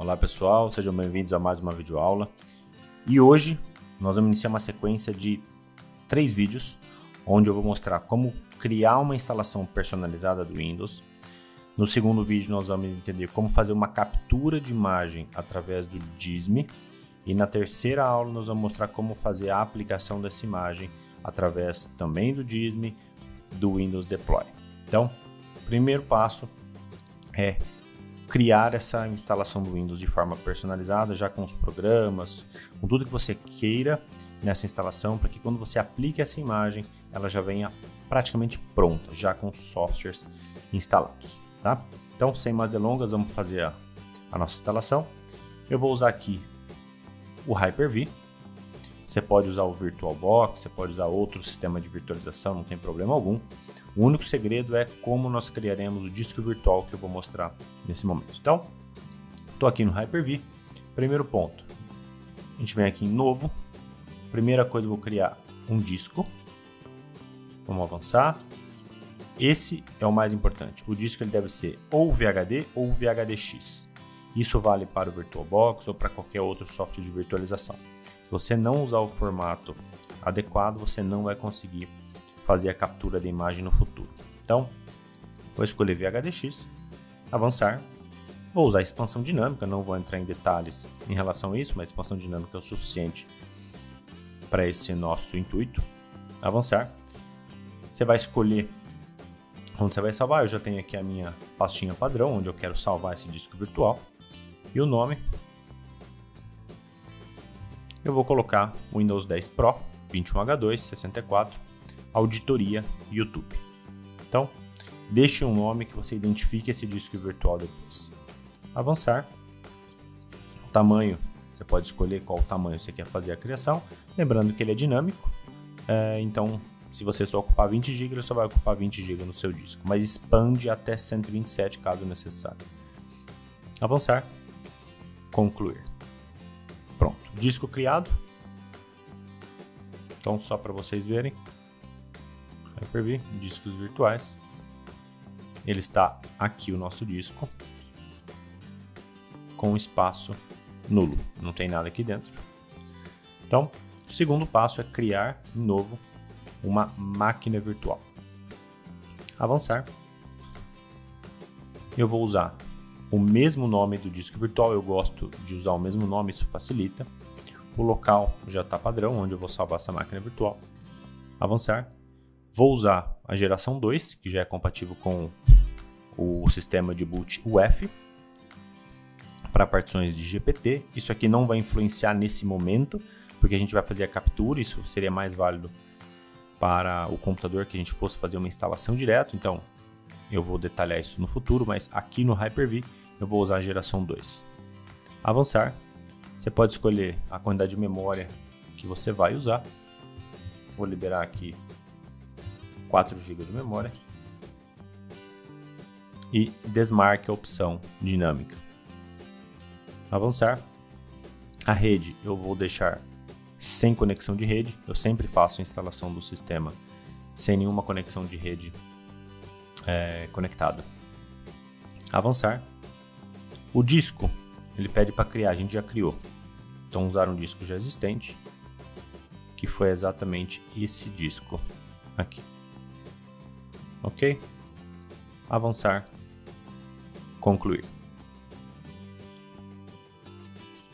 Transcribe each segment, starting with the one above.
Olá pessoal, sejam bem-vindos a mais uma videoaula. E hoje nós vamos iniciar uma sequência de 3 vídeos, onde eu vou mostrar como criar uma instalação personalizada do Windows. No segundo vídeo nós vamos entender como fazer uma captura de imagem através do DISM. E na terceira aula nós vamos mostrar como fazer a aplicação dessa imagem através também do DISM, do Windows Deploy. Então, o primeiro passo é criar essa instalação do Windows de forma personalizada, já com os programas, com tudo que você queira nessa instalação, para que quando você aplique essa imagem, ela já venha praticamente pronta, já com os softwares instalados, tá? Então, sem mais delongas, vamos fazer a nossa instalação. Eu vou usar aqui o Hyper-V. Você pode usar o VirtualBox, você pode usar outro sistema de virtualização, não tem problema algum. O único segredo é como nós criaremos o disco virtual que eu vou mostrar nesse momento. Então, estou aqui no Hyper-V. Primeiro ponto, a gente vem aqui em Novo. Primeira coisa, eu vou criar um disco. Vamos avançar. Esse é o mais importante. O disco ele deve ser ou VHD ou VHDX. Isso vale para o VirtualBox ou para qualquer outro software de virtualização. Se você não usar o formato adequado, você não vai conseguir fazer a captura da imagem no futuro. Então, vou escolher VHDX, avançar. Vou usar expansão dinâmica, não vou entrar em detalhes em relação a isso, mas expansão dinâmica é o suficiente para esse nosso intuito. Avançar. Você vai escolher onde você vai salvar. Eu já tenho aqui a minha pastinha padrão, onde eu quero salvar esse disco virtual. E o nome, eu vou colocar Windows 10 Pro, 21H2, 64, Auditoria YouTube. Então, deixe um nome que você identifique esse disco virtual depois. Avançar. O tamanho, você pode escolher qual tamanho você quer fazer a criação. Lembrando que ele é dinâmico, então se você só ocupar 20 GB, ele só vai ocupar 20 GB no seu disco, mas expande até 127 caso necessário. Avançar. Concluir. Pronto, disco criado. Então, só para vocês verem, Hyper-V, discos virtuais. Ele está aqui o nosso disco com espaço nulo, não tem nada aqui dentro. Então, o segundo passo é criar de novo uma máquina virtual. Avançar. Eu vou usar o mesmo nome do disco virtual, eu gosto de usar o mesmo nome, isso facilita. O local já está padrão, onde eu vou salvar essa máquina virtual. Avançar. Vou usar a geração 2, que já é compatível com o sistema de boot UEFI, para partições de GPT. Isso aqui não vai influenciar nesse momento, porque a gente vai fazer a captura, isso seria mais válido para o computador que a gente fosse fazer uma instalação direto, então eu vou detalhar isso no futuro, mas aqui no Hyper-V eu vou usar a geração 2. Avançar. Você pode escolher a quantidade de memória que você vai usar. Vou liberar aqui 4 GB de memória. E desmarque a opção dinâmica. Avançar. A rede eu vou deixar sem conexão de rede. Eu sempre faço a instalação do sistema sem nenhuma conexão de rede conectada. Avançar. O disco, ele pede para criar, a gente já criou. Então usar um disco já existente, que foi exatamente esse disco aqui. Ok? Avançar. Concluir.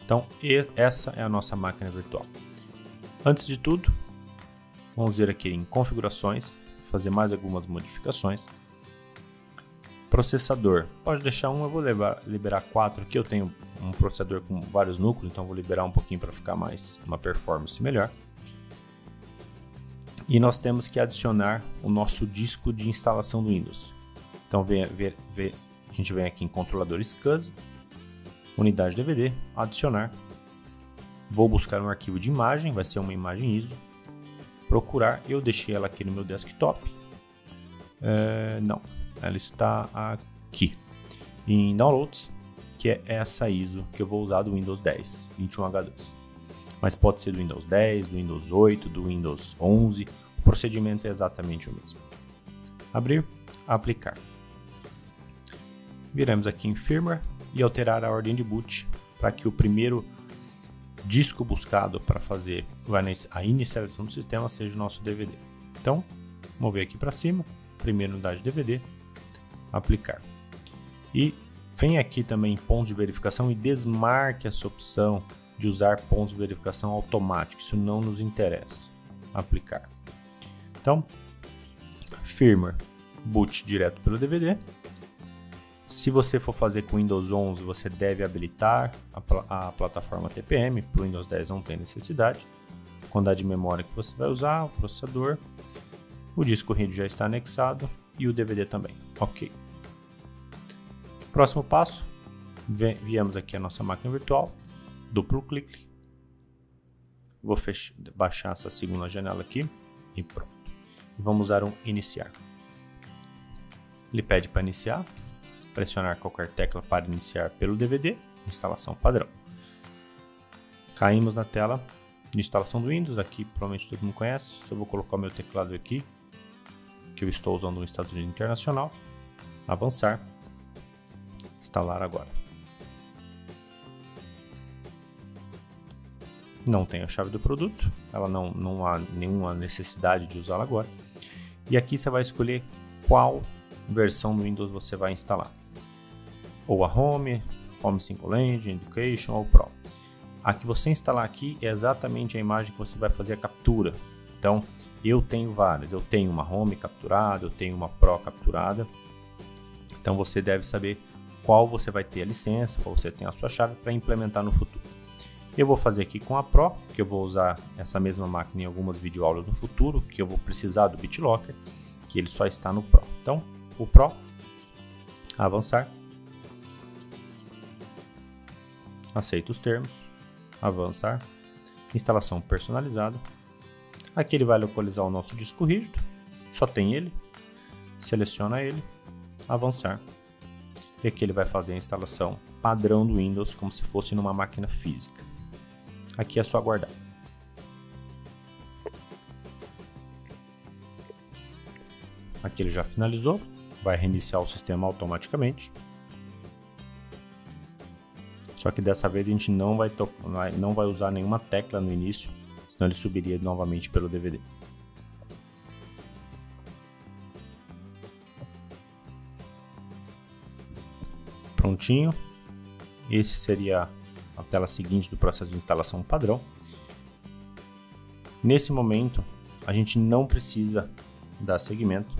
Então essa é a nossa máquina virtual. Antes de tudo, vamos ver aqui em configurações, fazer mais algumas modificações. Processador, pode deixar um, eu vou liberar 4 aqui, eu tenho um processador com vários núcleos, então vou liberar um pouquinho para ficar mais uma performance melhor. E nós temos que adicionar o nosso disco de instalação do Windows. Então a gente vem aqui em controlador SCSI, unidade DVD, adicionar. Vou buscar um arquivo de imagem, vai ser uma imagem ISO. Procurar, eu deixei ela aqui no meu desktop. Não, ela está aqui em Downloads, que é essa ISO que eu vou usar do Windows 10, 21H2. Mas pode ser do Windows 10, do Windows 8, do Windows 11, o procedimento é exatamente o mesmo. Abrir, aplicar. Viramos aqui em Firmware, e alterar a ordem de boot para que o primeiro disco buscado para fazer a inicialização do sistema seja o nosso DVD. Então, mover aqui para cima, primeira unidade DVD, aplicar. E vem aqui também em pontos de verificação e desmarque essa opção de usar pontos de verificação automáticos, isso não nos interessa. Aplicar. Então, firmware, boot direto pelo DVD. Se você for fazer com Windows 11, você deve habilitar a plataforma TPM, para o Windows 10 não tem necessidade. Quantidade de memória que você vai usar, o processador, o disco rígido já está anexado e o DVD também. Ok. Próximo passo, viemos aqui a nossa máquina virtual, duplo clique, vou baixar essa segunda janela aqui e pronto. Vamos dar um iniciar. Ele pede para iniciar, pressionar qualquer tecla para iniciar pelo DVD, instalação padrão. Caímos na tela de instalação do Windows, aqui provavelmente todo mundo conhece, eu vou colocar o meu teclado aqui, que eu estou usando no Estados Unidos Internacional, avançar, instalar agora. Não tem a chave do produto, ela não há nenhuma necessidade de usá-la agora. E aqui você vai escolher qual versão do Windows você vai instalar. Ou a Home, Home 5 Land, Education ou Pro. A que você instalar aqui é exatamente a imagem que você vai fazer a captura. Então, eu tenho várias. Eu tenho uma Home capturada, eu tenho uma Pro capturada. Então, você deve saber qual você vai ter a licença, qual você tem a sua chave para implementar no futuro. Eu vou fazer aqui com a Pro, que eu vou usar essa mesma máquina em algumas videoaulas no futuro, que eu vou precisar do BitLocker, que ele só está no Pro. Então, o Pro, avançar, aceita os termos, avançar, instalação personalizada. Aqui ele vai localizar o nosso disco rígido, só tem ele, seleciona ele, avançar. E aqui ele vai fazer a instalação padrão do Windows, como se fosse numa máquina física. Aqui é só aguardar. Aqui ele já finalizou, vai reiniciar o sistema automaticamente. Só que dessa vez a gente não vai usar nenhuma tecla no início, senão ele subiria novamente pelo DVD. Prontinho. Esse seria a tela seguinte do processo de instalação padrão. Nesse momento, a gente não precisa dar seguimento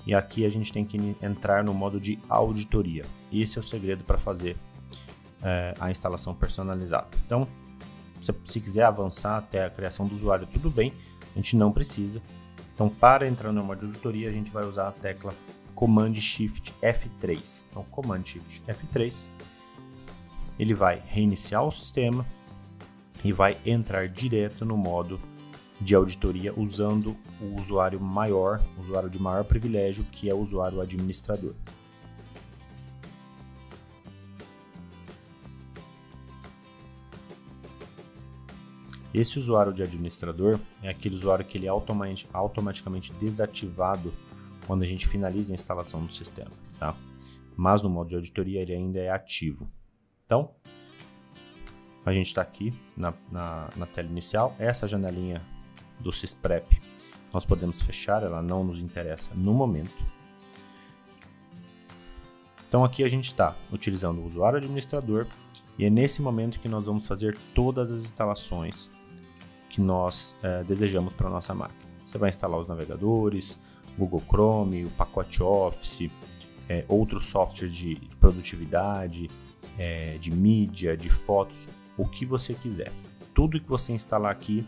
e aqui a gente tem que entrar no modo de auditoria. Esse é o segredo para fazer a instalação personalizada. Então, se quiser avançar até a criação do usuário, tudo bem, a gente não precisa. Então, para entrar no modo de auditoria, a gente vai usar a tecla Command Shift F3. Então, Command Shift F3. Ele vai reiniciar o sistema e vai entrar direto no modo de auditoria usando o usuário maior, o usuário de maior privilégio, que é o usuário administrador. Esse usuário de administrador é aquele usuário que ele é automaticamente desativado quando a gente finaliza a instalação do sistema, tá? Mas no modo de auditoria ele ainda é ativo. Então, a gente está aqui na tela inicial. Essa janelinha do SysPrep nós podemos fechar, ela não nos interessa no momento. Então aqui a gente está utilizando o usuário administrador e é nesse momento que nós vamos fazer todas as instalações que nós desejamos para a nossa máquina. Você vai instalar os navegadores, Google Chrome, o pacote Office, outros softwares de produtividade, de mídia, de fotos, o que você quiser. Tudo que você instalar aqui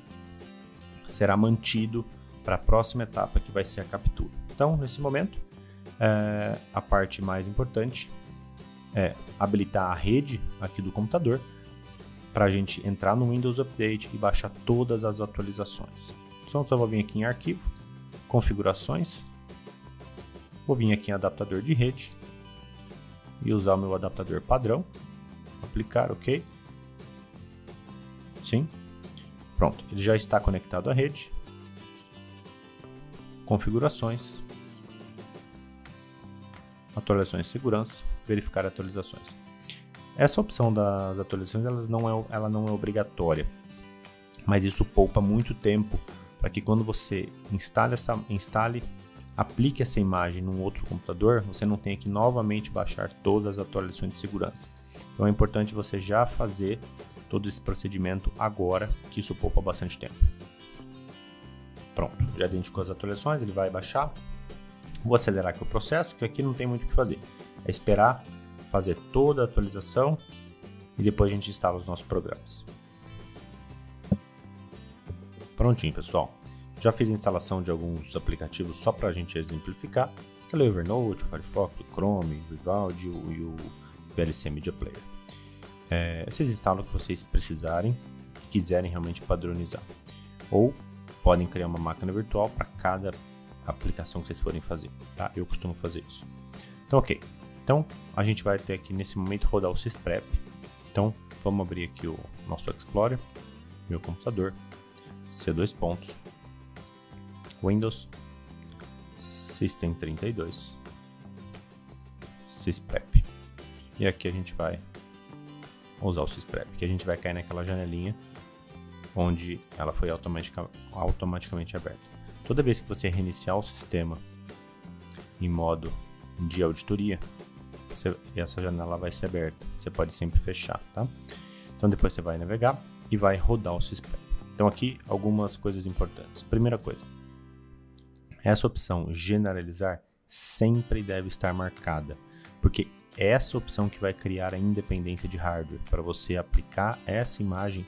será mantido para a próxima etapa, que vai ser a captura. Então, nesse momento, a parte mais importante é habilitar a rede aqui do computador para a gente entrar no Windows Update e baixar todas as atualizações. Então, só vou vir aqui em Arquivo, Configurações, vou vir aqui em Adaptador de rede e usar o meu adaptador padrão, aplicar OK. Sim. Pronto, ele já está conectado à rede. Configurações, atualizações de segurança, verificar atualizações. Essa opção das atualizações ela não é obrigatória, mas isso poupa muito tempo para que quando você aplique essa imagem num outro computador, você não tenha que novamente baixar todas as atualizações de segurança. Então é importante você já fazer todo esse procedimento agora, que isso poupa bastante tempo. Pronto, já identificou as atualizações, ele vai baixar. Vou acelerar aqui o processo, que aqui não tem muito o que fazer. É esperar fazer toda a atualização e depois a gente instala os nossos programas. Prontinho, pessoal. Já fiz a instalação de alguns aplicativos só para a gente exemplificar. Instalei o Evernote, o Firefox, o Chrome, o Vivaldi e o VLC Media Player. Vocês instalam o que vocês precisarem e quiserem realmente padronizar. Ou podem criar uma máquina virtual para cada aplicação que vocês forem fazer, tá? Eu costumo fazer isso. Então, ok. Então, a gente vai ter aqui nesse momento rodar o SysPrep. Então, vamos abrir aqui o nosso Explorer, meu computador, C2 pontos, Windows, System32, SysPrep. E aqui a gente vai usar o SysPrep, que a gente vai cair naquela janelinha onde ela foi automaticamente aberta. Toda vez que você reiniciar o sistema em modo de auditoria, essa janela vai ser aberta. Você pode sempre fechar, tá? Então depois você vai navegar e vai rodar o SysPrep. Então aqui algumas coisas importantes. Primeira coisa, essa opção generalizar sempre deve estar marcada, porque é essa opção que vai criar a independência de hardware para você aplicar essa imagem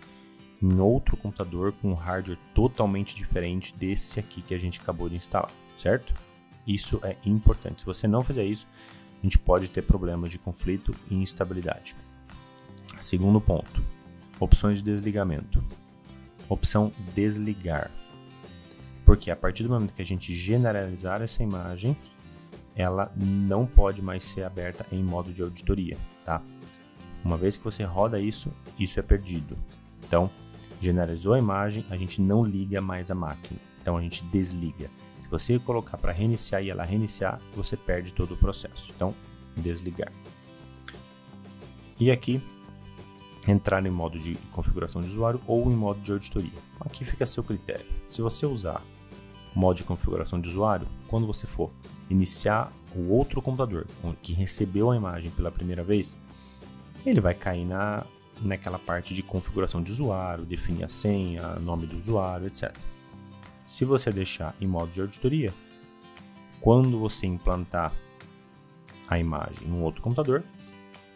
em outro computador com um hardware totalmente diferente desse aqui que a gente acabou de instalar, certo? Isso é importante. Se você não fizer isso, a gente pode ter problemas de conflito e instabilidade. Segundo ponto, opções de desligamento. Opção desligar. Porque a partir do momento que a gente generalizar essa imagem, ela não pode mais ser aberta em modo de auditoria, tá? Uma vez que você roda isso, isso é perdido. Então, generalizou a imagem, a gente não liga mais a máquina. Então, a gente desliga. Se você colocar para reiniciar e ela reiniciar, você perde todo o processo. Então, desligar. E aqui, entrar em modo de configuração de usuário ou em modo de auditoria. Aqui fica a seu critério. Se você usar o modo de configuração de usuário, quando você for iniciar o outro computador que recebeu a imagem pela primeira vez, ele vai cair naquela parte de configuração de usuário, definir a senha, nome do usuário, etc. Se você deixar em modo de auditoria, quando você implantar a imagem em um outro computador,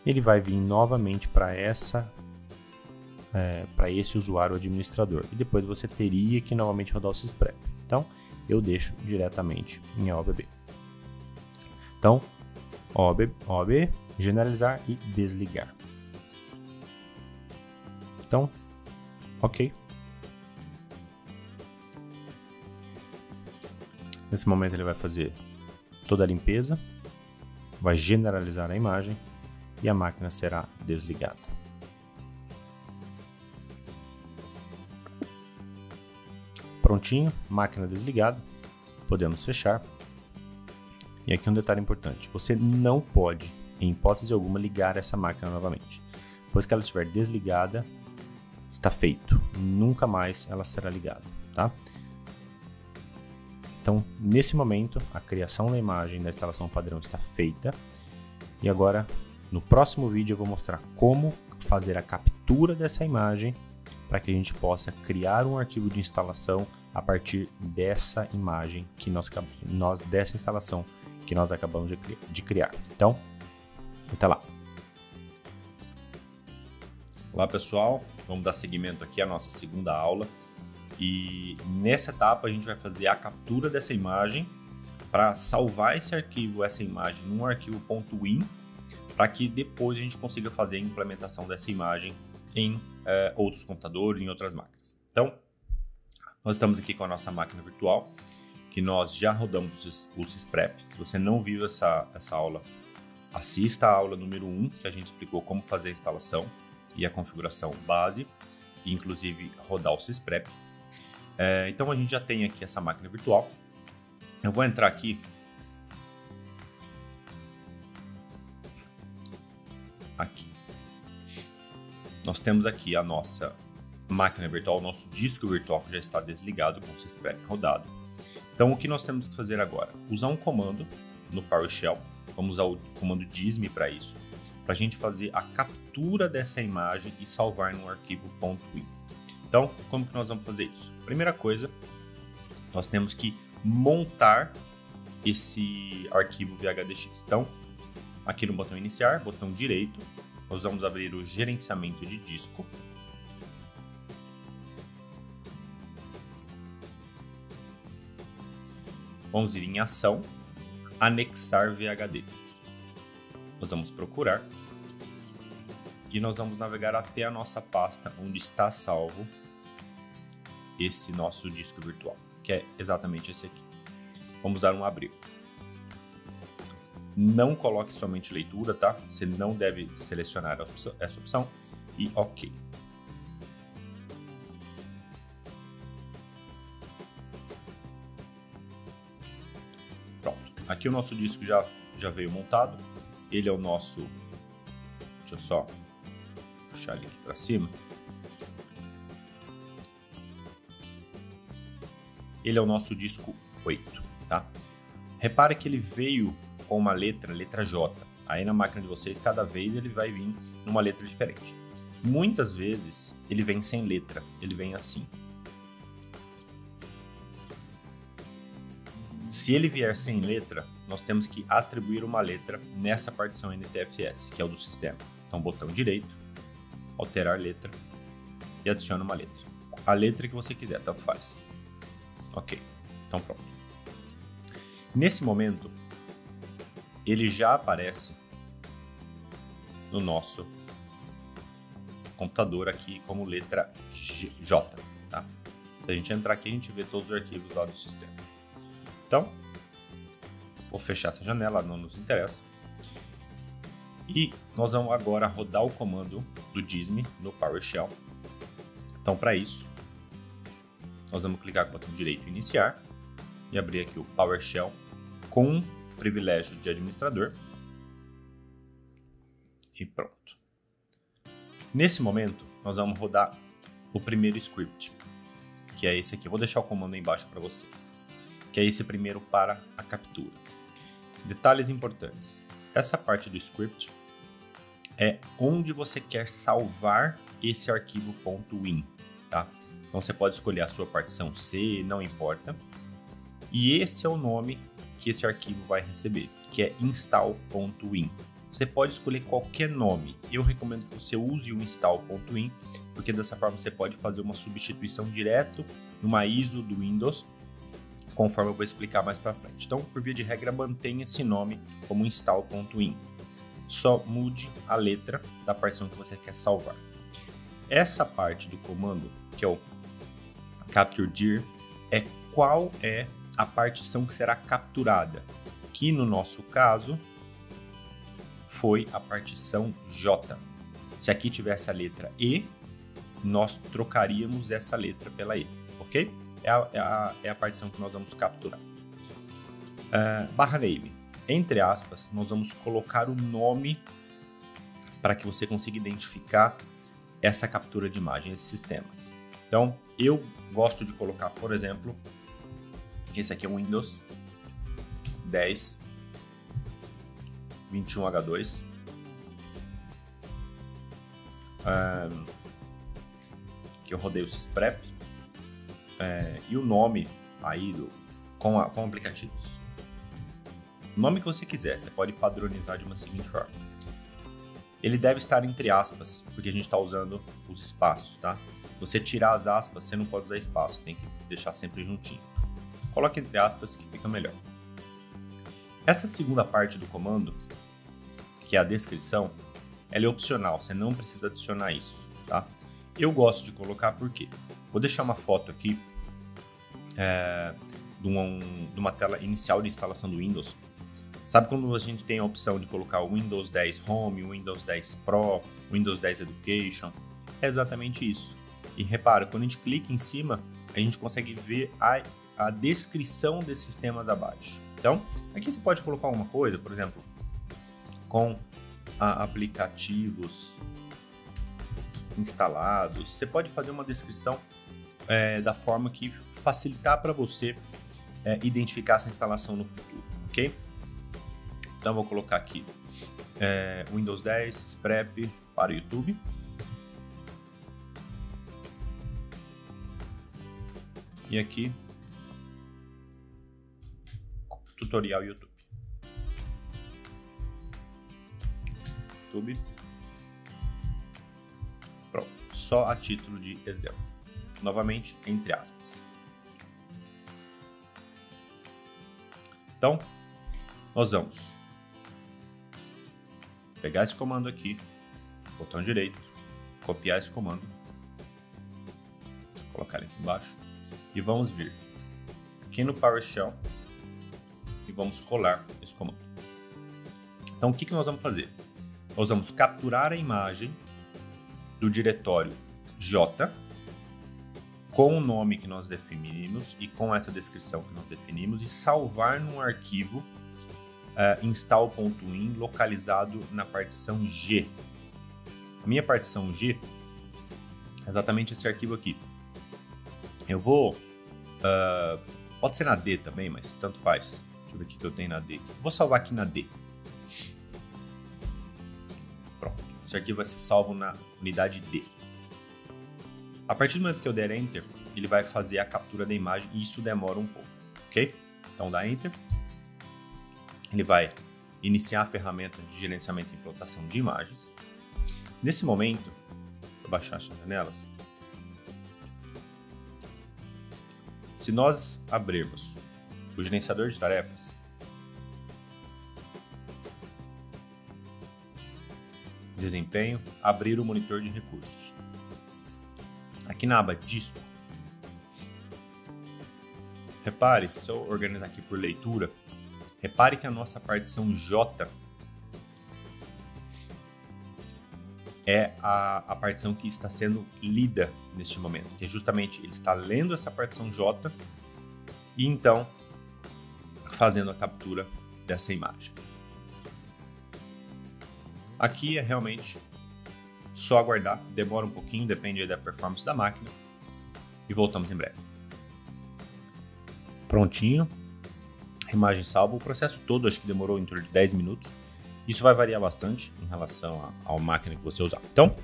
ele vai vir novamente para esse usuário administrador. E depois você teria que novamente rodar o SysPrep. Então, eu deixo diretamente em OBB. Então, OB, generalizar e desligar. Então, ok. Nesse momento ele vai fazer toda a limpeza, vai generalizar a imagem e a máquina será desligada. Prontinho, máquina desligada, podemos fechar. E aqui um detalhe importante, você não pode, em hipótese alguma, ligar essa máquina novamente. Depois que ela estiver desligada, está feito, nunca mais ela será ligada, tá? Então, nesse momento, a criação da imagem da instalação padrão está feita. E agora, no próximo vídeo, eu vou mostrar como fazer a captura dessa imagem para que a gente possa criar um arquivo de instalação a partir dessa imagem dessa instalação que nós acabamos de criar. Então, até lá. Olá pessoal, vamos dar seguimento aqui à nossa segunda aula e nessa etapa a gente vai fazer a captura dessa imagem para salvar essa imagem num arquivo .win para que depois a gente consiga fazer a implementação dessa imagem em outros computadores, em outras máquinas. Então, nós estamos aqui com a nossa máquina virtual, que nós já rodamos o SysPrep. Se você não viu essa aula, assista a aula número 1, que a gente explicou como fazer a instalação e a configuração base, e inclusive rodar o SysPrep. Então a gente já tem aqui essa máquina virtual. Eu vou entrar aqui nós temos aqui a nossa máquina virtual, o nosso disco virtual que já está desligado com o sysprep rodado. Então o que nós temos que fazer agora? Usar um comando no PowerShell, vamos usar o comando dism para isso, para a gente fazer a captura dessa imagem e salvar no arquivo .win. Então, como que nós vamos fazer isso? Primeira coisa, nós temos que montar esse arquivo VHDX. Então, aqui no botão iniciar, botão direito, nós vamos abrir o gerenciamento de disco. Vamos ir em ação, anexar VHD. Nós vamos procurar e nós vamos navegar até a nossa pasta onde está salvo esse nosso disco virtual, que é exatamente esse aqui. Vamos dar um abrir. Não coloque somente leitura, tá? Você não deve selecionar essa opção e OK. Pronto. Aqui o nosso disco já veio montado. Ele é o nosso... Deixa eu só puxar ele aqui para cima. Ele é o nosso disco 8, tá? Repara que ele veio com uma letra J. Aí na máquina de vocês, cada vez ele vai vir numa letra diferente. Muitas vezes ele vem sem letra, ele vem assim. Se ele vier sem letra, nós temos que atribuir uma letra nessa partição NTFS, que é o do sistema. Então, botão direito, alterar letra e adiciona uma letra. A letra que você quiser, tanto faz. Ok, então pronto. Nesse momento, ele já aparece no nosso computador aqui como letra J, tá? Se a gente entrar aqui, a gente vê todos os arquivos lá do sistema. Então, vou fechar essa janela, não nos interessa. E nós vamos agora rodar o comando do dism no PowerShell. Então, para isso, nós vamos clicar com o botão direito iniciar e abrir aqui o PowerShell com privilégio de administrador. E pronto. Nesse momento, nós vamos rodar o primeiro script, que é esse aqui. Eu vou deixar o comando aí embaixo para vocês, que é esse primeiro para a captura. Detalhes importantes. Essa parte do script é onde você quer salvar esse arquivo .win, tá? Então você pode escolher a sua partição C, não importa. E esse é o nome que esse arquivo vai receber, que é install.win. Você pode escolher qualquer nome. Eu recomendo que você use o install.win, porque dessa forma você pode fazer uma substituição direto numa ISO do Windows, conforme eu vou explicar mais para frente. Então, por via de regra, mantenha esse nome como install.win. Só mude a letra da partição que você quer salvar. Essa parte do comando, que é o capture dir, é qual é a partição que será capturada, que no nosso caso foi a partição J. Se aqui tivesse a letra E, nós trocaríamos essa letra pela E, ok? É a partição que nós vamos capturar. Barra name. Entre aspas, nós vamos colocar o nome para que você consiga identificar essa captura de imagem, esse sistema. Então, eu gosto de colocar, por exemplo, esse aqui é o Windows 10 21H2. Que eu rodei o sysprep. E o nome aí com aplicativos. O nome que você quiser, você pode padronizar de uma seguinte forma. Ele deve estar entre aspas, porque a gente está usando os espaços, tá? Se você tirar as aspas, você não pode usar espaço, tem que deixar sempre juntinho. Coloque entre aspas que fica melhor. Essa segunda parte do comando, que é a descrição, ela é opcional, você não precisa adicionar isso, tá? Eu gosto de colocar porque vou deixar uma foto aqui de uma tela inicial de instalação do Windows. Sabe quando a gente tem a opção de colocar o Windows 10 Home, o Windows 10 Pro, o Windows 10 Education? É exatamente isso. E repara, quando a gente clica em cima, a gente consegue ver a descrição desses sistemas abaixo. Então, aqui você pode colocar alguma coisa, por exemplo, com aplicativos instalados. Você pode fazer uma descrição da forma que facilitar para você identificar essa instalação no futuro, ok? Então eu vou colocar aqui Windows 10 Sprep para o YouTube. E aqui tutorial YouTube. Pronto, só a título de exemplo. Novamente, entre aspas. Então, nós vamos pegar esse comando aqui, botão direito, copiar esse comando, colocar ele aqui embaixo, e vamos vir aqui no PowerShell e vamos colar esse comando. Então, o que nós vamos fazer? Nós vamos capturar a imagem do diretório J com o nome que nós definimos e com essa descrição que nós definimos e salvar num arquivo install.in localizado na partição G. A minha partição G é exatamente esse arquivo aqui. Eu vou... pode ser na D também, mas tanto faz. Deixa eu ver o que eu tenho na D. Vou salvar aqui na D. Pronto. Esse arquivo vai ser salvo na unidade D. A partir do momento que eu der Enter, ele vai fazer a captura da imagem e isso demora um pouco, ok? Então dá Enter. Ele vai iniciar a ferramenta de gerenciamento e implantação de imagens. Nesse momento, vou baixar as janelas. Se nós abrirmos o gerenciador de tarefas, desempenho, abrir o monitor de recursos. Aqui na aba disco, repare, se eu organizar aqui por leitura, repare que a nossa partição J é a partição que está sendo lida neste momento, que é justamente ele está lendo essa partição J e então fazendo a captura dessa imagem. Aqui é realmente só aguardar, demora um pouquinho, depende da performance da máquina e voltamos em breve. Prontinho, imagem salva, o processo todo acho que demorou em torno de 10 minutos. Isso vai variar bastante em relação à máquina que você usar. Então,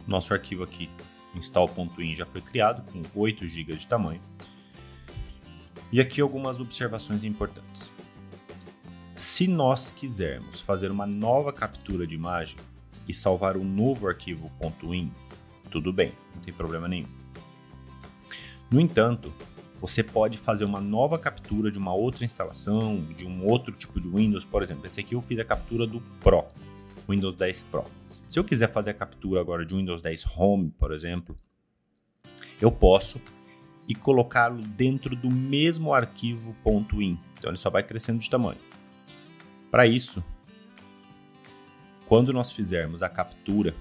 nosso arquivo aqui, install.in, já foi criado com 8 GB de tamanho. E aqui algumas observações importantes. Se nós quisermos fazer uma nova captura de imagem e salvar um novo arquivo .in, tudo bem, não tem problema nenhum. No entanto, você pode fazer uma nova captura de uma outra instalação, de um outro tipo de Windows, por exemplo. Esse aqui eu fiz a captura do Pro, Windows 10 Pro. Se eu quiser fazer a captura agora de Windows 10 Home, por exemplo, eu posso e colocá-lo dentro do mesmo arquivo .in. Então ele só vai crescendo de tamanho. Para isso, quando nós fizermos a captura,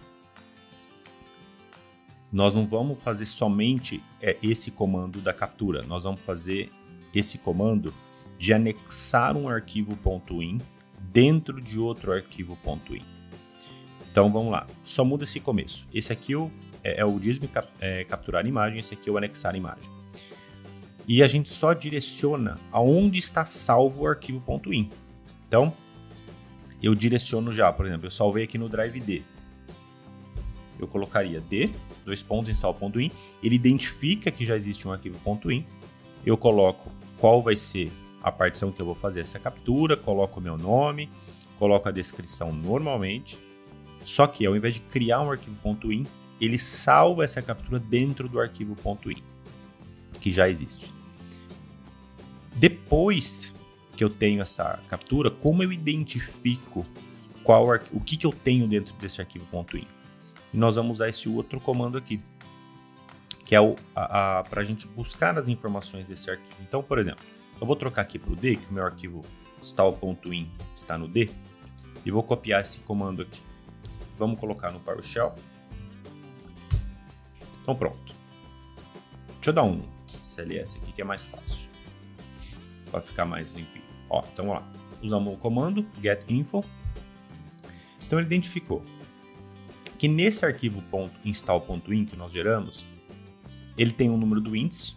nós não vamos fazer somente esse comando da captura, nós vamos fazer esse comando de anexar um arquivo .in dentro de outro arquivo .in. Então vamos lá, só muda esse começo. Esse aqui é o disme capturar imagem, esse aqui é o anexar imagem. E a gente só direciona aonde está salvo o arquivo .in. Então, eu direciono já, por exemplo, eu salvei aqui no Drive D. Eu colocaria D, install.in, ele identifica que já existe um arquivo .in, eu coloco qual vai ser a partição que eu vou fazer essa captura, coloco o meu nome, coloco a descrição normalmente, só que ao invés de criar um arquivo .in, ele salva essa captura dentro do arquivo .in, que já existe. Depois que eu tenho essa captura, como eu identifico o que eu tenho dentro desse arquivo .in? E nós vamos usar esse outro comando aqui, que é para a gente buscar as informações desse arquivo. Então, por exemplo, eu vou trocar aqui para o D, que o meu arquivo install.in está no D, e vou copiar esse comando aqui. Vamos colocar no PowerShell. Então pronto. Deixa eu dar um CLS aqui que é mais fácil, para ficar mais limpinho. Ó, então vamos lá. Usamos o comando getInfo. Então ele identificou que nesse arquivo .install.in que nós geramos, ele tem um número do índice.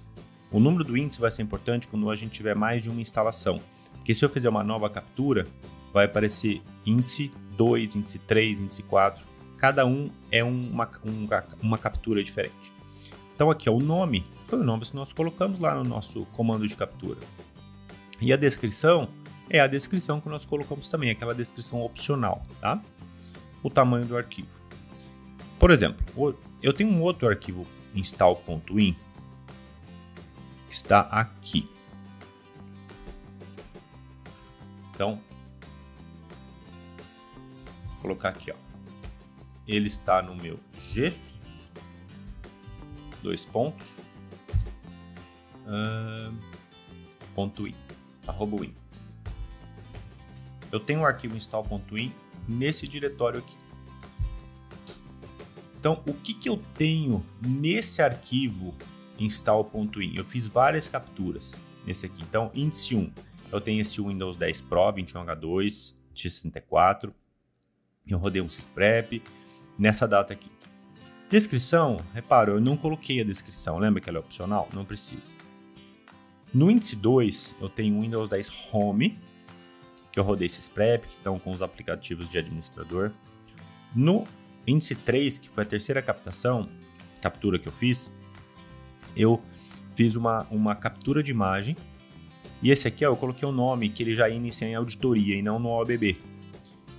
O número do índice vai ser importante quando a gente tiver mais de uma instalação, porque se eu fizer uma nova captura, vai aparecer índice 2, índice 3, índice 4, cada um é uma captura diferente. Então aqui ó, o nome foi o nome que nós colocamos lá no nosso comando de captura. E a descrição é a descrição que nós colocamos também, aquela descrição opcional, tá? O tamanho do arquivo. Por exemplo, eu tenho um outro arquivo install.in que está aqui. Então, vou colocar aqui, ó. Ele está no meu G, dois pontos, .in, @win. Eu tenho um arquivo install.in nesse diretório aqui. Então, o que eu tenho nesse arquivo install.in? Eu fiz várias capturas nesse aqui. Então, índice 1, eu tenho esse Windows 10 Pro 21H2 x64. Eu rodei um sysprep nessa data aqui. Descrição, repara, eu não coloquei a descrição. Lembra que ela é opcional? Não precisa. No índice 2, eu tenho o Windows 10 Home, que eu rodei sysprep, que estão com os aplicativos de administrador. No índice 3, que foi a terceira captura que eu fiz uma captura de imagem. E esse aqui, ó, eu coloquei o nome que ele já ia iniciar em auditoria e não no OBB.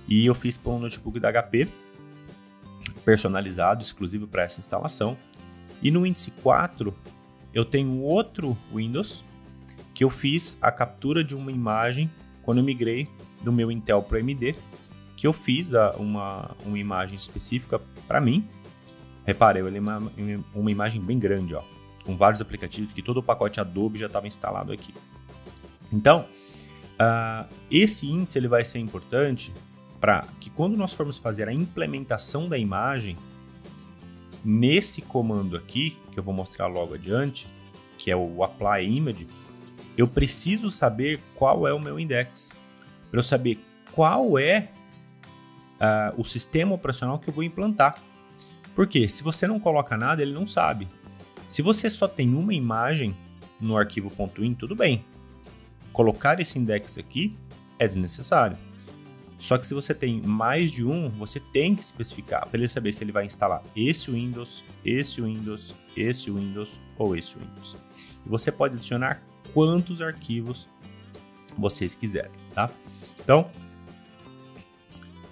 E eu fiz para um notebook da HP, personalizado, exclusivo para essa instalação. E no índice 4, eu tenho outro Windows, que eu fiz a captura de uma imagem quando eu migrei do meu Intel para o AMD, que eu fiz uma imagem específica para mim. Repare, ele é uma imagem bem grande, ó, com vários aplicativos, que todo o pacote Adobe já estava instalado aqui. Então, esse índice ele vai ser importante para que quando nós formos fazer a implementação da imagem, nesse comando aqui, que eu vou mostrar logo adiante, que é o Apply Image, eu preciso saber qual é o meu index, para eu saber qual é o sistema operacional que eu vou implantar. Porque se você não coloca nada, ele não sabe. Se você só tem uma imagem no arquivo .in, tudo bem. Colocar esse index aqui é desnecessário. Só que se você tem mais de um, você tem que especificar para ele saber se ele vai instalar esse Windows, esse Windows, esse Windows ou esse Windows. E você pode adicionar quantos arquivos vocês quiserem, tá? Então,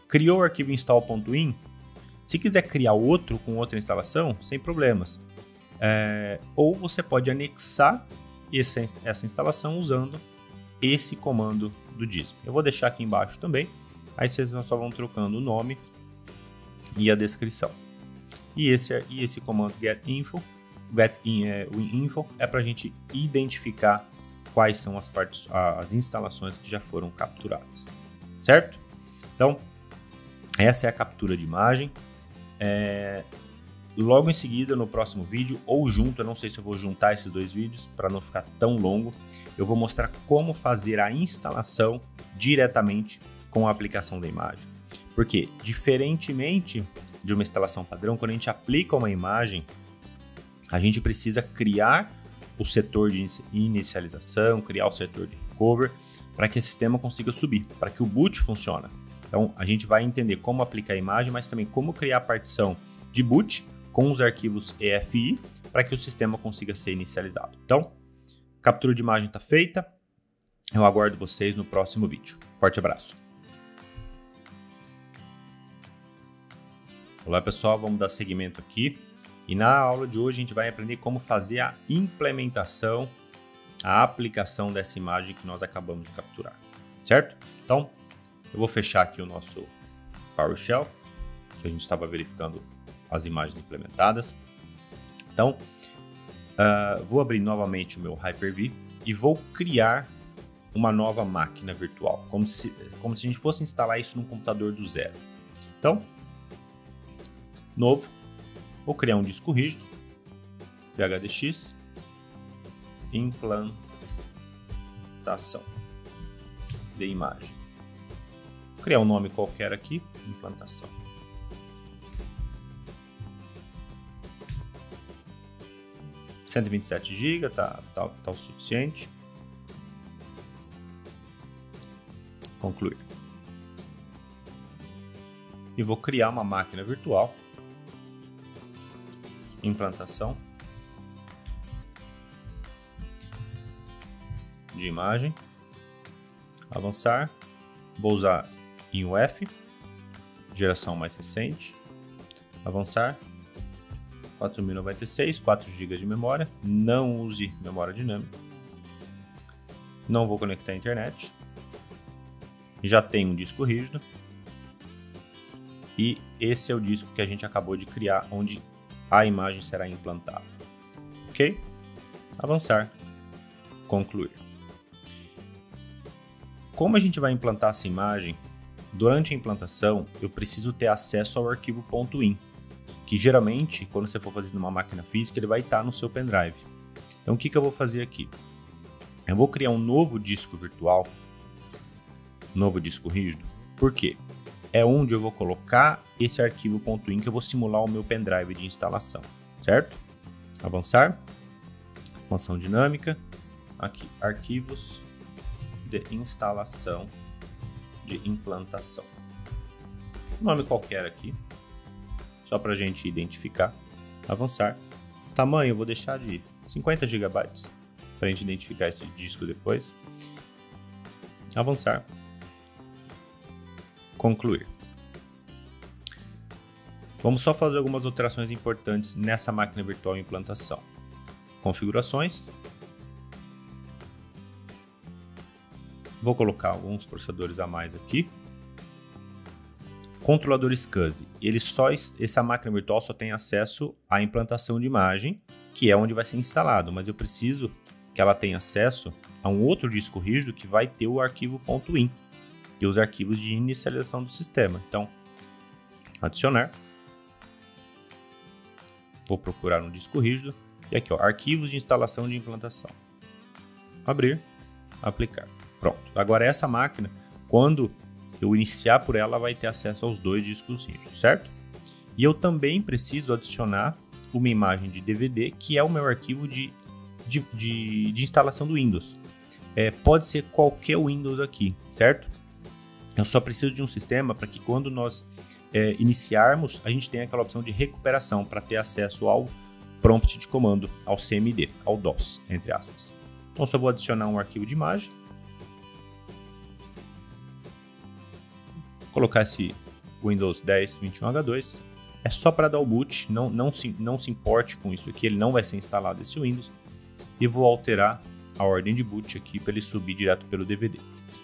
criou o arquivo install.in. Se quiser criar outro com outra instalação, sem problemas. Ou você pode anexar essa instalação usando esse comando do Dism. Eu vou deixar aqui embaixo também. Aí vocês só vão trocando o nome e a descrição. E esse comando getinfo é para a gente identificar quais são as instalações que já foram capturadas, certo? Então, essa é a captura de imagem. Logo em seguida, no próximo vídeo, ou junto, eu não sei se eu vou juntar esses dois vídeos para não ficar tão longo, eu vou mostrar como fazer a instalação diretamente com a aplicação da imagem. Porque, diferentemente de uma instalação padrão, quando a gente aplica uma imagem, a gente precisa criar o setor de inicialização, criar o setor de recover, para que o sistema consiga subir, para que o boot funcione. Então, a gente vai entender como aplicar a imagem, mas também como criar a partição de boot com os arquivos EFI, para que o sistema consiga ser inicializado. Então, captura de imagem está feita. Eu aguardo vocês no próximo vídeo. Forte abraço. Olá pessoal, vamos dar seguimento aqui. E na aula de hoje a gente vai aprender como fazer a implementação, a aplicação dessa imagem que nós acabamos de capturar, certo? Então, eu vou fechar aqui o nosso PowerShell, que a gente estava verificando as imagens implementadas. Então, vou abrir novamente o meu Hyper-V e vou criar uma nova máquina virtual, como se a gente fosse instalar isso num computador do zero. Então, novo, vou criar um disco rígido, PHDX, implantação de imagem. Vou criar um nome qualquer aqui, implantação. 127 GB, tá o suficiente. Concluir. E vou criar uma máquina virtual. Implantação de imagem. Avançar. Vou usar em UF, geração mais recente. Avançar. 4096, 4 GB de memória. Não use memória dinâmica. Não vou conectar a internet. Já tem um disco rígido. E esse é o disco que a gente acabou de criar, onde a imagem será implantada. Ok? Avançar. Concluir. Como a gente vai implantar essa imagem, durante a implantação eu preciso ter acesso ao arquivo .in, que geralmente, quando você for fazer numa máquina física, ele vai estar no seu pendrive. Então o que eu vou fazer aqui? Eu vou criar um novo disco virtual, novo disco rígido. Por quê? É onde eu vou colocar esse arquivo .in que eu vou simular o meu pendrive de instalação, certo? Avançar, expansão dinâmica, aqui, arquivos de instalação de implantação. Um nome qualquer aqui, só para a gente identificar. Avançar, tamanho eu vou deixar de 50 GB para a gente identificar esse disco depois. Avançar. Concluir. Vamos só fazer algumas alterações importantes nessa máquina virtual em implantação. Configurações. Vou colocar alguns processadores a mais aqui. Controlador SCSI. Essa máquina virtual só tem acesso à implantação de imagem, que é onde vai ser instalado, mas eu preciso que ela tenha acesso a um outro disco rígido que vai ter o arquivo .in. E os arquivos de inicialização do sistema. Então, adicionar. Vou procurar um disco rígido. E aqui, ó, arquivos de instalação de implantação. Abrir, aplicar. Pronto. Agora essa máquina, quando eu iniciar por ela, vai ter acesso aos dois discos rígidos, certo? E eu também preciso adicionar uma imagem de DVD, que é o meu arquivo de instalação do Windows. Pode ser qualquer Windows aqui, certo? Eu só preciso de um sistema para que quando nós iniciarmos, a gente tenha aquela opção de recuperação para ter acesso ao prompt de comando, ao CMD, ao DOS, entre aspas. Então só vou adicionar um arquivo de imagem. Colocar esse Windows 10 21H2. É só para dar o boot, não se importe com isso aqui, ele não vai ser instalado esse Windows. E vou alterar a ordem de boot aqui para ele subir direto pelo DVD.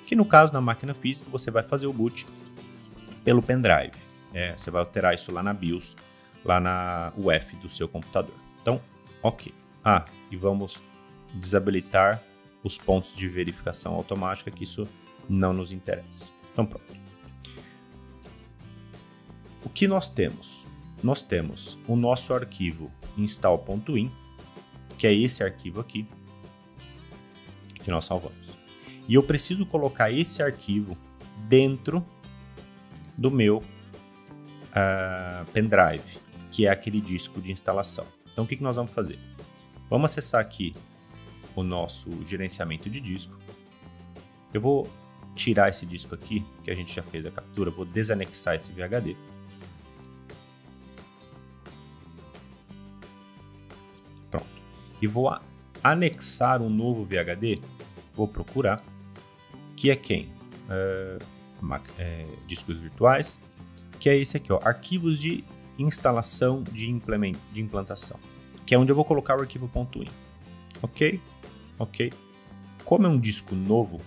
Que no caso, na máquina física, você vai fazer o boot pelo pendrive. Você vai alterar isso lá na BIOS, lá na UEFI do seu computador. Então, ok. E vamos desabilitar os pontos de verificação automática, que isso não nos interessa. Então, pronto. O que nós temos? Nós temos o nosso arquivo install.in, que é esse arquivo aqui, que nós salvamos. E eu preciso colocar esse arquivo dentro do meu pendrive, que é aquele disco de instalação. Então o que nós vamos fazer? Vamos acessar aqui o nosso gerenciamento de disco. Eu vou tirar esse disco aqui, que a gente já fez a captura, vou desanexar esse VHD. Pronto. E vou anexar um novo VHD, vou procurar, que é quem? Discos virtuais, que é esse aqui, ó, arquivos de instalação de implantação, que é onde eu vou colocar o arquivo .in. Ok? Como é um disco novo,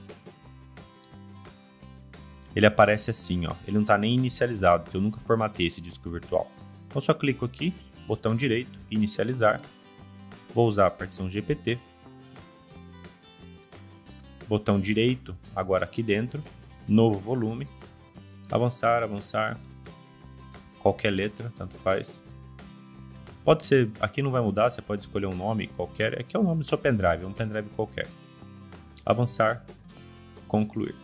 ele aparece assim, ó, ele não está nem inicializado, porque eu nunca formatei esse disco virtual. Então só clico aqui, botão direito, inicializar, vou usar a partição GPT, botão direito, agora aqui dentro, novo volume, avançar, qualquer letra, tanto faz. Pode ser, aqui não vai mudar, você pode escolher um nome qualquer, aqui é o nome do seu pendrive, é um pendrive qualquer. Avançar, concluir.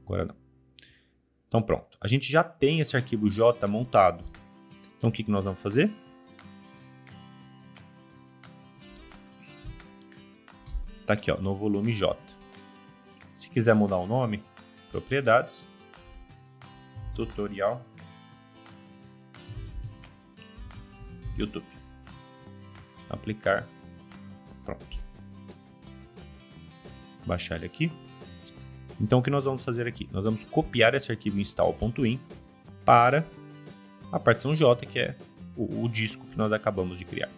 Agora não. Então pronto, a gente já tem esse arquivo J montado. Então o que nós vamos fazer? Tá aqui, ó, no volume J. Se quiser mudar o nome, propriedades, tutorial, YouTube. Aplicar, pronto. Baixar ele aqui. Então o que nós vamos fazer aqui? Nós vamos copiar esse arquivo install.in para a partição J, que é o disco que nós acabamos de criar.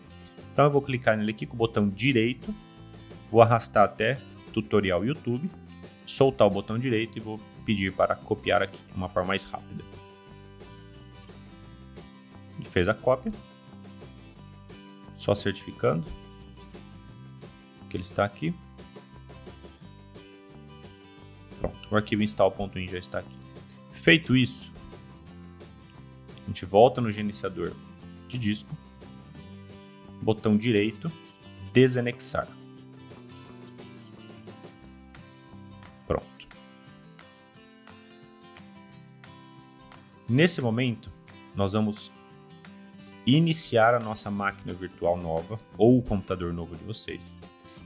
Então eu vou clicar nele aqui com o botão direito, vou arrastar até tutorial YouTube, soltar o botão direito e vou pedir para copiar aqui de uma forma mais rápida. Ele fez a cópia, só certificando que ele está aqui. Pronto, o arquivo install.in já está aqui. Feito isso, a gente volta no gerenciador de disco, botão direito, desanexar. Pronto. Nesse momento, nós vamos iniciar a nossa máquina virtual nova ou o computador novo de vocês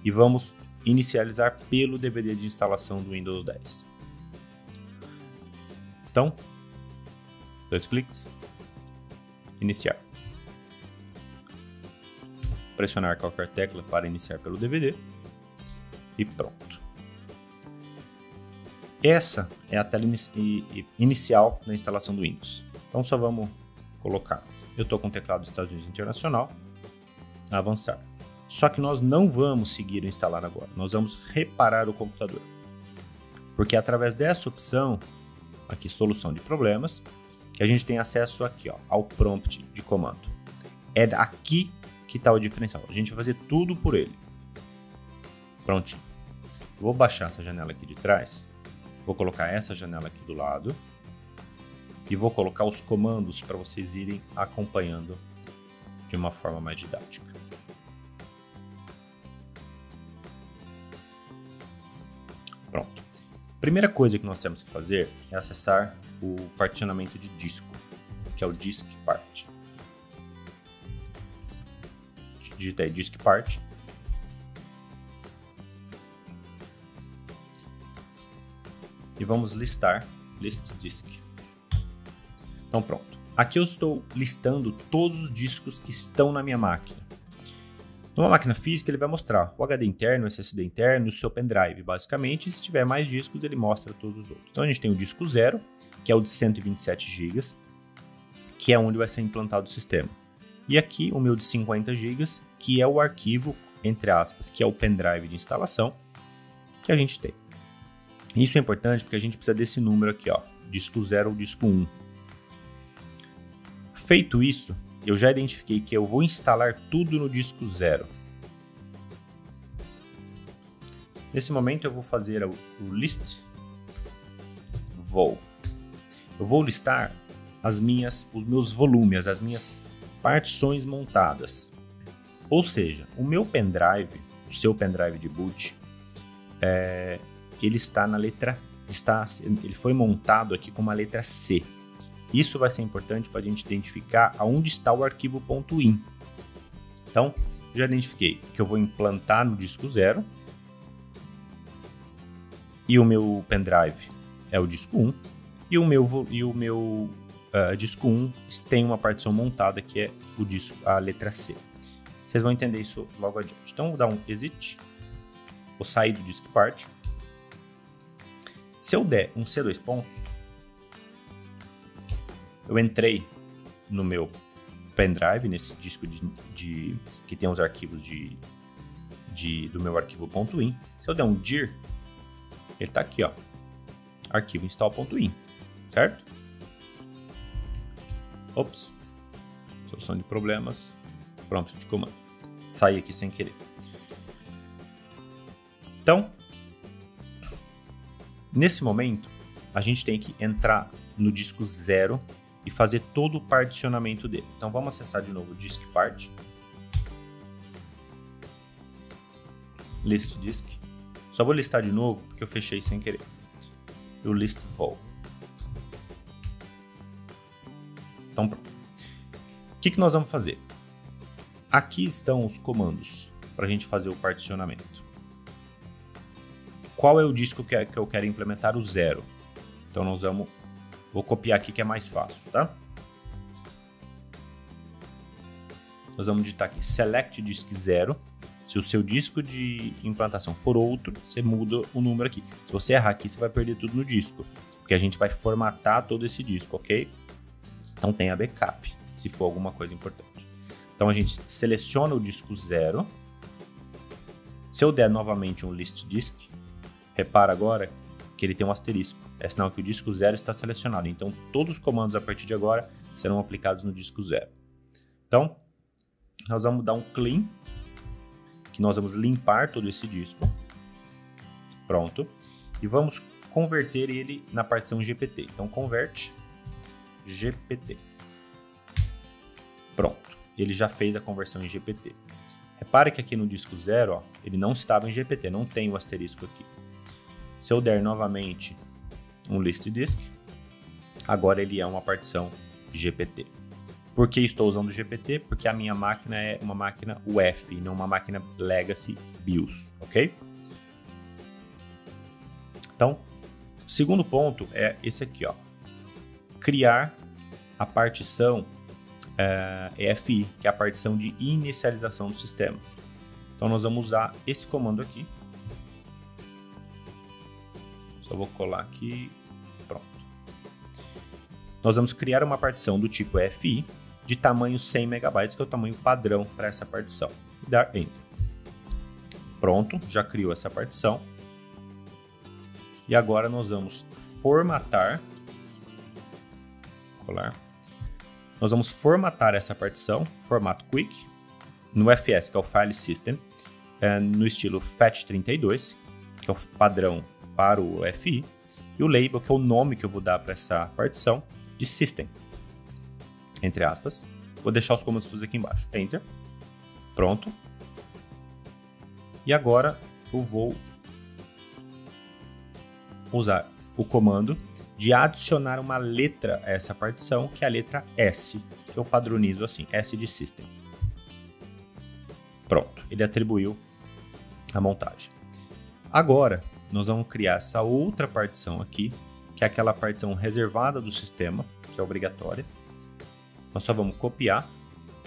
e vamos inicializar pelo DVD de instalação do Windows 10. Então, 2 cliques, iniciar. Pressionar qualquer tecla para iniciar pelo DVD e pronto. Essa é a tela inicial da instalação do Windows. Então só vamos colocar. Eu estou com o teclado dos Estados Unidos Internacional, avançar. Só que nós não vamos seguir o instalar agora, nós vamos reparar o computador. Porque é através dessa opção, aqui solução de problemas, que a gente tem acesso aqui, ó, ao prompt de comando. É aqui que está o diferencial, a gente vai fazer tudo por ele. Prontinho. Vou baixar essa janela aqui de trás, vou colocar essa janela aqui do lado e vou colocar os comandos para vocês irem acompanhando de uma forma mais didática. Pronto. Primeira coisa que nós temos que fazer é acessar o particionamento de disco, que é o Disk Part. Digitei Disk Part. E vamos listar List Disk. Então pronto. Aqui eu estou listando todos os discos que estão na minha máquina. Numa máquina física ele vai mostrar o HD interno, o SSD interno, o seu pendrive basicamente, e se tiver mais discos ele mostra todos os outros. Então a gente tem o disco 0, que é o de 127 GB, que é onde vai ser implantado o sistema. E aqui o meu de 50 GB, que é o arquivo, entre aspas, que é o pendrive de instalação que a gente tem. Isso é importante porque a gente precisa desse número aqui, ó, disco 0 ou disco 1. Feito isso, eu já identifiquei que eu vou instalar tudo no disco 0. Nesse momento eu vou fazer o list vol. Eu vou listar os meus volumes, as minhas partições montadas. Ou seja, o meu pendrive, o seu pendrive de boot, ele está na letra, ele foi montado aqui com uma letra C. Isso vai ser importante para a gente identificar aonde está o arquivo .in. Então, já identifiquei que eu vou implantar no disco 0 e o meu pendrive é o disco 1 e o meu disco 1 tem uma partição montada que é o disco, a letra C. Vocês vão entender isso logo adiante. Então, vou dar um exit, vou sair do disk part. Se eu der um C2 pontos, eu entrei no meu pendrive, nesse disco que tem os arquivos do meu arquivo .in. Se eu der um dir, ele está aqui, ó, arquivo install.in, certo? Ops, solução de problemas, prompt de comando. Saí aqui sem querer. Então, nesse momento, a gente tem que entrar no disco 0 e fazer todo o particionamento dele. Então vamos acessar de novo o Disk Part, List Disk. Só vou listar de novo porque eu fechei sem querer. O List Vol. Então pronto. O que nós vamos fazer? Aqui estão os comandos para a gente fazer o particionamento. qual é o disco que eu quero implementar? O 0. Então vou copiar aqui que é mais fácil, tá? Nós vamos digitar aqui select disk 0. Se o seu disco de implantação for outro, você muda o número aqui. Se você errar aqui, você vai perder tudo no disco, porque a gente vai formatar todo esse disco, ok? Então tenha backup, se for alguma coisa importante. Então a gente seleciona o disco 0. Se eu der novamente um list disk, repara agora que ele tem um asterisco. É sinal que o disco 0 está selecionado. Então todos os comandos a partir de agora serão aplicados no disco 0. Então nós vamos dar um clean, que nós vamos limpar todo esse disco. Pronto. E vamos converter ele na partição GPT. Então convert GPT. Pronto. Ele já fez a conversão em GPT. Repare que aqui no disco 0, ó, ele não estava em GPT, não tem o asterisco aqui. Se eu der novamente um list disk, agora ele é uma partição GPT. Por que estou usando o GPT? Porque a minha máquina é uma máquina UEFI, não uma máquina Legacy BIOS, ok? Então, o segundo ponto é esse aqui, ó. Criar a partição EFI, que é a partição de inicialização do sistema. Então, nós vamos usar esse comando aqui. Só vou colar aqui. Pronto. Nós vamos criar uma partição do tipo EFI de tamanho 100 MB, que é o tamanho padrão para essa partição. E dar Enter. Pronto, já criou essa partição. E agora nós vamos formatar. Colar. Nós vamos formatar essa partição, formato Quick, no FS, que é o File System, no estilo FAT32, que é o padrão para o FI, e o label, que é o nome que eu vou dar para essa partição, de System, entre aspas. Vou deixar os comandos todos aqui embaixo. Enter. Pronto. E agora eu vou usar o comando de adicionar uma letra a essa partição, que é a letra S, que eu padronizo assim, S de System. Pronto, ele atribuiu a montagem. Agora, nós vamos criar essa outra partição aqui, que é aquela partição reservada do sistema, que é obrigatória. Nós só vamos copiar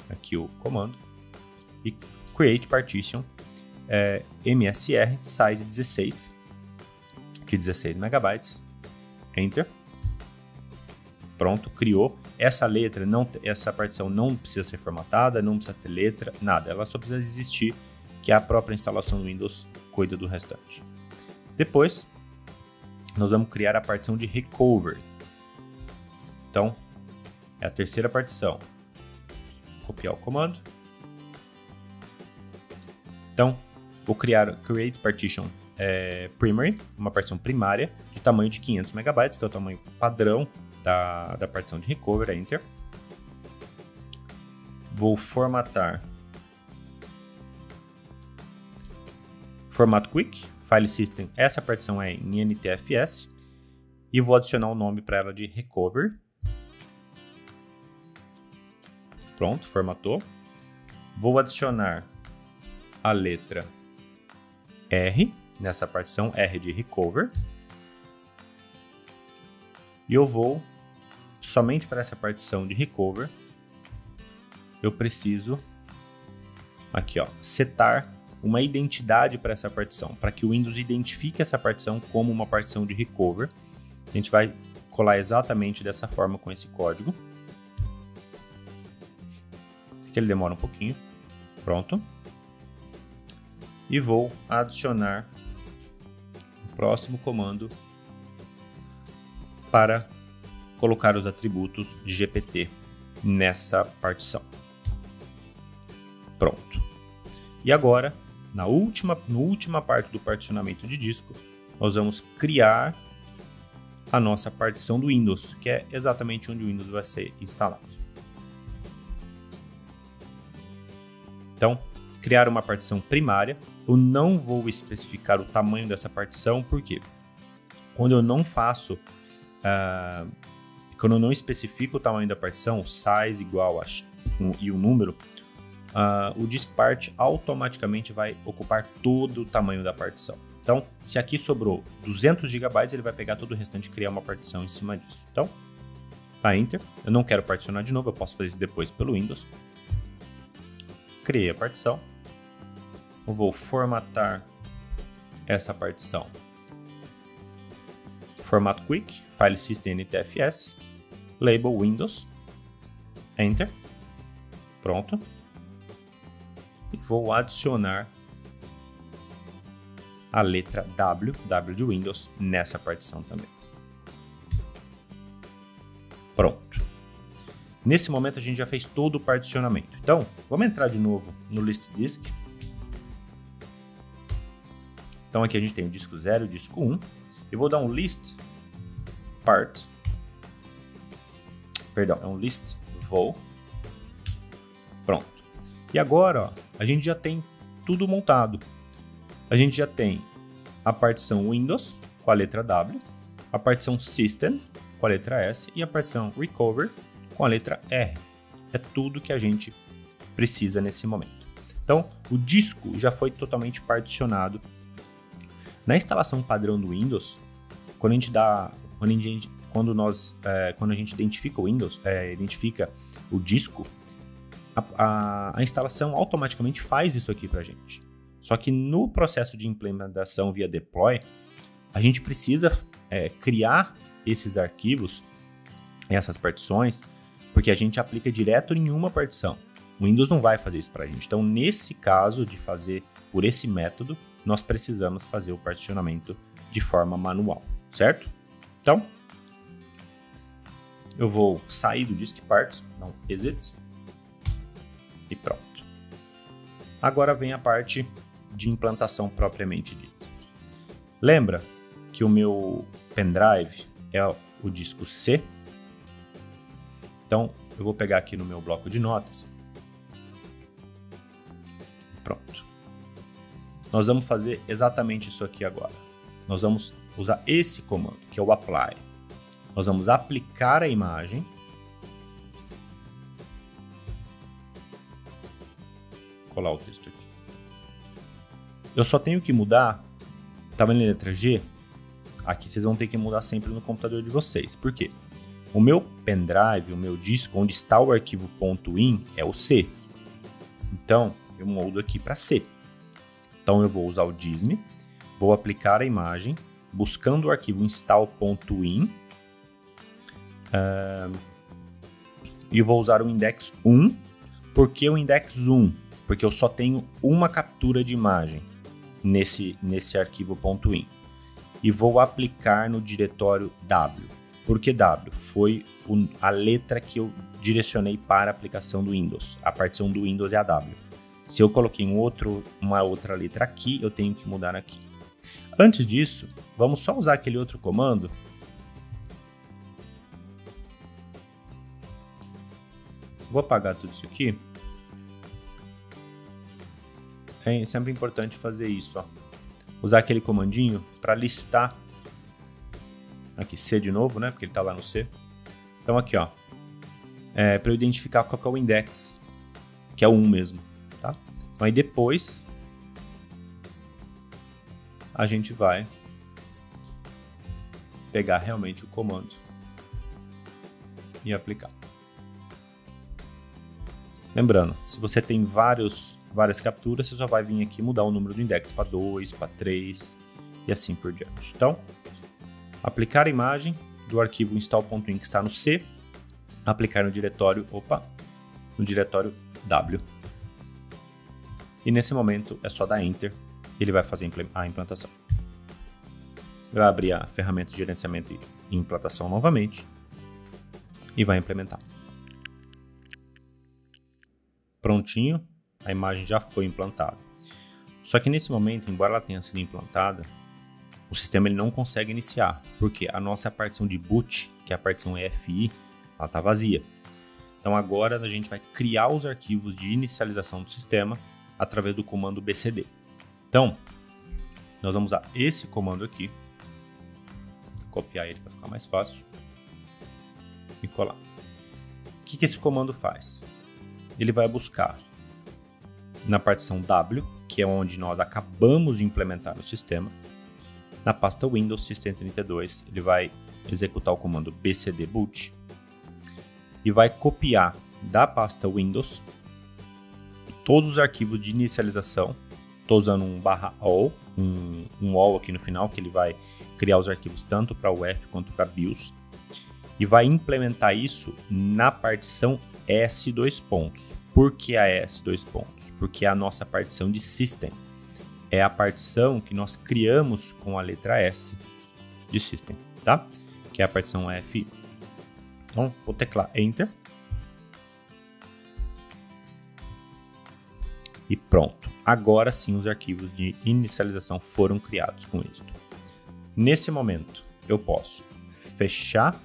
aqui o comando e create partition MSR size 16, de 16 MB. Enter. Pronto, criou. Essa letra, essa partição não precisa ser formatada, não precisa ter letra, nada. Ela só precisa existir, que a própria instalação do Windows cuida do restante. Depois, nós vamos criar a partição de recovery. Então, é a terceira partição. Copiar o comando. Então, vou criar create partition primary, uma partição primária de tamanho de 500 MB, que é o tamanho padrão da partição de recovery. Enter. Vou formatar formato quick, file system, essa partição é em NTFS, e vou adicionar o nome para ela de recovery. Pronto, formatou. Vou adicionar a letra R nessa partição, R de recover. E eu vou, somente para essa partição de recover, eu preciso, aqui ó, setar uma identidade para essa partição, para que o Windows identifique essa partição como uma partição de recover. A gente vai colar exatamente dessa forma com esse código. Que ele demora um pouquinho. Pronto. E vou adicionar o próximo comando para colocar os atributos de GPT nessa partição. Pronto. E agora, na última parte do particionamento de disco, nós vamos criar a nossa partição do Windows, que é exatamente onde o Windows vai ser instalado. Então, criar uma partição primária. Eu não vou especificar o tamanho dessa partição, porque quando eu não faço, quando eu não especifico o tamanho da partição, o size igual e o número, o disk part automaticamente vai ocupar todo o tamanho da partição. Então, se aqui sobrou 200 GB, ele vai pegar todo o restante e criar uma partição em cima disso. Então, tá Enter. Eu não quero particionar de novo, eu posso fazer isso depois pelo Windows. Criei a partição. Eu vou formatar essa partição. Formato Quick, File System NTFS, Label Windows, Enter, pronto. E vou adicionar a letra W de Windows, nessa partição também. Pronto. Nesse momento a gente já fez todo o particionamento. Então, vamos entrar de novo no List Disk. Então aqui a gente tem o disco 0 e o disco 1. Eu vou dar um list part, perdão, é um list vol. Pronto. E agora, ó, a gente já tem tudo montado. A gente já tem a partição Windows com a letra W, a partição System com a letra S e a partição Recover com a letra R. É tudo que a gente precisa nesse momento. Então, o disco já foi totalmente particionado. Na instalação padrão do Windows, quando a gente identifica o Windows, identifica o disco, a instalação automaticamente faz isso aqui para a gente. Só que no processo de implementação via deploy, a gente precisa criar esses arquivos, essas partições, porque a gente aplica direto em uma partição. O Windows não vai fazer isso para a gente. Então, nesse caso de fazer por esse método, nós precisamos fazer o particionamento de forma manual, certo? Então, eu vou sair do Disk Parts, não exit, e pronto. Agora vem a parte de implantação propriamente dita. Lembra que o meu pendrive é o disco C? Então, eu vou pegar aqui no meu bloco de notas. Pronto. Nós vamos fazer exatamente isso aqui agora. Nós vamos usar esse comando, que é o apply. Nós vamos aplicar a imagem. Colar o texto aqui. Eu só tenho que mudar, tá vendo a letra G? Aqui vocês vão ter que mudar sempre no computador de vocês. Por quê? O meu pendrive, o meu disco, onde está o arquivo .in, é o C. Então, eu mudo aqui para C. Então, eu vou usar o dism, vou aplicar a imagem, buscando o arquivo install.in, e vou usar o index 1. Por que o index 1? Porque eu só tenho uma captura de imagem nesse arquivo .in. E vou aplicar no diretório W. Por que W? Foi a letra que eu direcionei para a aplicação do Windows. A partição do Windows é a W. Se eu coloquei uma outra letra aqui, eu tenho que mudar aqui. Antes disso, vamos só usar aquele outro comando. Vou apagar tudo isso aqui. É sempre importante fazer isso, ó. Usar aquele comandinho para listar. Aqui, C de novo, né? Porque ele está lá no C. Então aqui, ó. Para eu identificar qual que é o index, que é o 1 mesmo, tá? Então aí depois a gente vai pegar realmente o comando e aplicar. Lembrando, se você tem várias capturas, você só vai vir aqui mudar o número do index para 2, para 3 e assim por diante. Então, aplicar a imagem do arquivo install.in que está no C, aplicar no diretório W. E nesse momento é só dar Enter, ele vai fazer a implantação. Ele vai abrir a ferramenta de gerenciamento e implantação novamente e vai implementar. Prontinho, a imagem já foi implantada. Só que nesse momento, embora ela tenha sido implantada, o sistema ele não consegue iniciar, porque a nossa partição de boot, que é a partição EFI, ela está vazia. Então agora a gente vai criar os arquivos de inicialização do sistema através do comando bcd. Então, nós vamos usar esse comando aqui, copiar ele para ficar mais fácil e colar. O que esse comando faz? Ele vai buscar na partição W, que é onde nós acabamos de implementar o sistema, Na pasta Windows System 32, ele vai executar o comando bcd-boot e vai copiar da pasta Windows todos os arquivos de inicialização. Estou usando um /all, um all aqui no final, que ele vai criar os arquivos tanto para UEFI quanto para BIOS, e vai implementar isso na partição S2 pontos. Por que a S2 pontos? Porque é a nossa partição de System. É a partição que nós criamos com a letra S de System, tá? Que é a partição F. Então, vou teclar Enter. E pronto. Agora sim os arquivos de inicialização foram criados com êxito. Nesse momento, eu posso fechar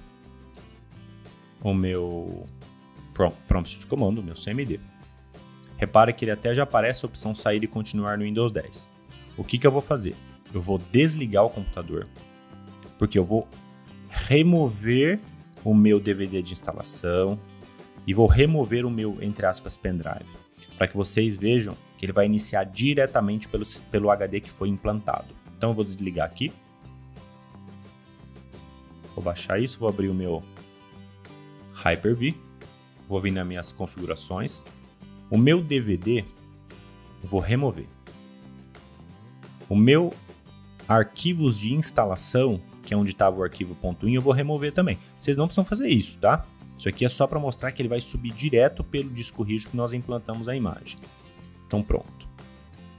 o meu prompt de comando, o meu CMD. Repara que ele até já aparece a opção sair e continuar no Windows 10. O que eu vou fazer? Eu vou desligar o computador, porque eu vou remover o meu DVD de instalação e vou remover o meu, entre aspas, pendrive, para que vocês vejam que ele vai iniciar diretamente pelo HD que foi implantado. Então eu vou desligar aqui. Vou baixar isso, vou abrir o meu Hyper-V, vou vir nas minhas configurações. O meu DVD eu vou remover. O meu arquivos de instalação, que é onde estava o arquivo .in, eu vou remover também. Vocês não precisam fazer isso, tá? Isso aqui é só para mostrar que ele vai subir direto pelo disco rígido que nós implantamos a imagem. Então pronto.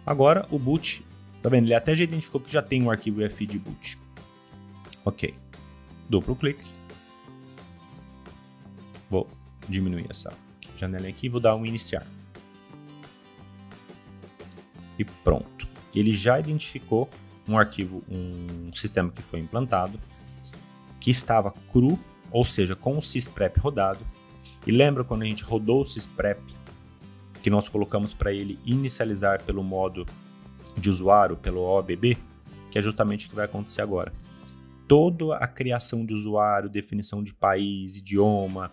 Agora o boot, tá vendo? Ele até já identificou que já tem um arquivo UEFI de boot. Ok. Duplo clique. Vou diminuir essa janela aqui e vou dar um iniciar. E pronto. Ele já identificou um arquivo, um sistema que foi implantado, que estava cru, ou seja, com o sysprep rodado. E lembra quando a gente rodou o sysprep, que nós colocamos para ele inicializar pelo modo de usuário, pelo OBB, que é justamente o que vai acontecer agora. Toda a criação de usuário, definição de país, idioma,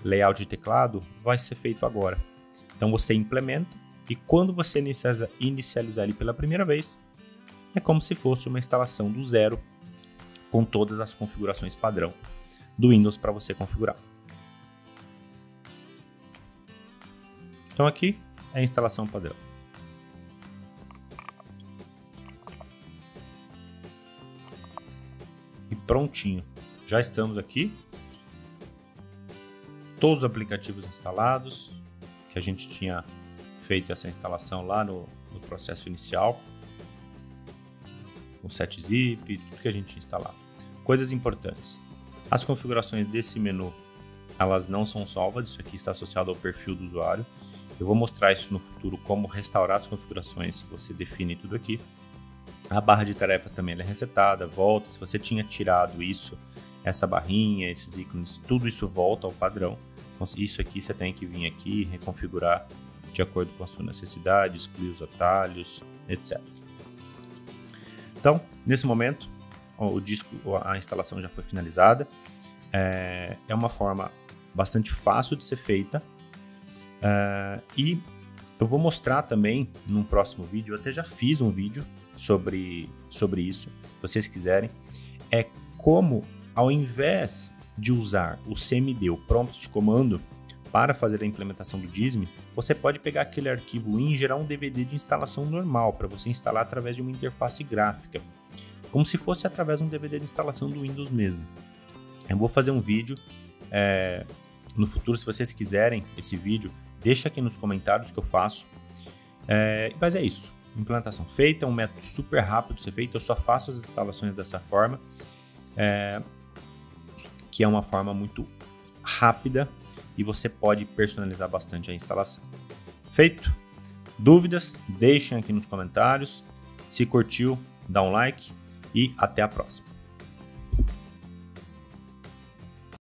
layout de teclado, vai ser feito agora. Então você implementa e quando você inicializar ele pela primeira vez, é como se fosse uma instalação do zero com todas as configurações padrão do Windows para você configurar. Então aqui é a instalação padrão. E prontinho. Já estamos aqui. Todos os aplicativos instalados, que a gente tinha feito essa instalação lá no processo inicial. O setzip, tudo que a gente tinha instalado. Coisas importantes. As configurações desse menu, elas não são salvas, isso aqui está associado ao perfil do usuário. Eu vou mostrar isso no futuro, como restaurar as configurações, você define tudo aqui. A barra de tarefas também ela é resetada, volta, se você tinha tirado isso, essa barrinha, esses ícones, tudo isso volta ao padrão. Então, isso aqui você tem que vir aqui e reconfigurar de acordo com a sua necessidade, excluir os atalhos, etc. Então, nesse momento, o disco, a instalação já foi finalizada. É uma forma bastante fácil de ser feita. E eu vou mostrar também num próximo vídeo, eu até já fiz um vídeo sobre isso, se vocês quiserem, é como, ao invés de usar o CMD, o prompt de comando, para fazer a implementação do DISM, você pode pegar aquele arquivo WIN e gerar um DVD de instalação normal, para você instalar através de uma interface gráfica, como se fosse através de um DVD de instalação do Windows mesmo. Eu vou fazer um vídeo, no futuro, se vocês quiserem esse vídeo, deixa aqui nos comentários que eu faço. Mas é isso. Implantação feita, um método super rápido de ser feito. Eu só faço as instalações dessa forma, que é uma forma muito rápida e você pode personalizar bastante a instalação. Feito? Dúvidas? Deixem aqui nos comentários. Se curtiu, dá um like e até a próxima.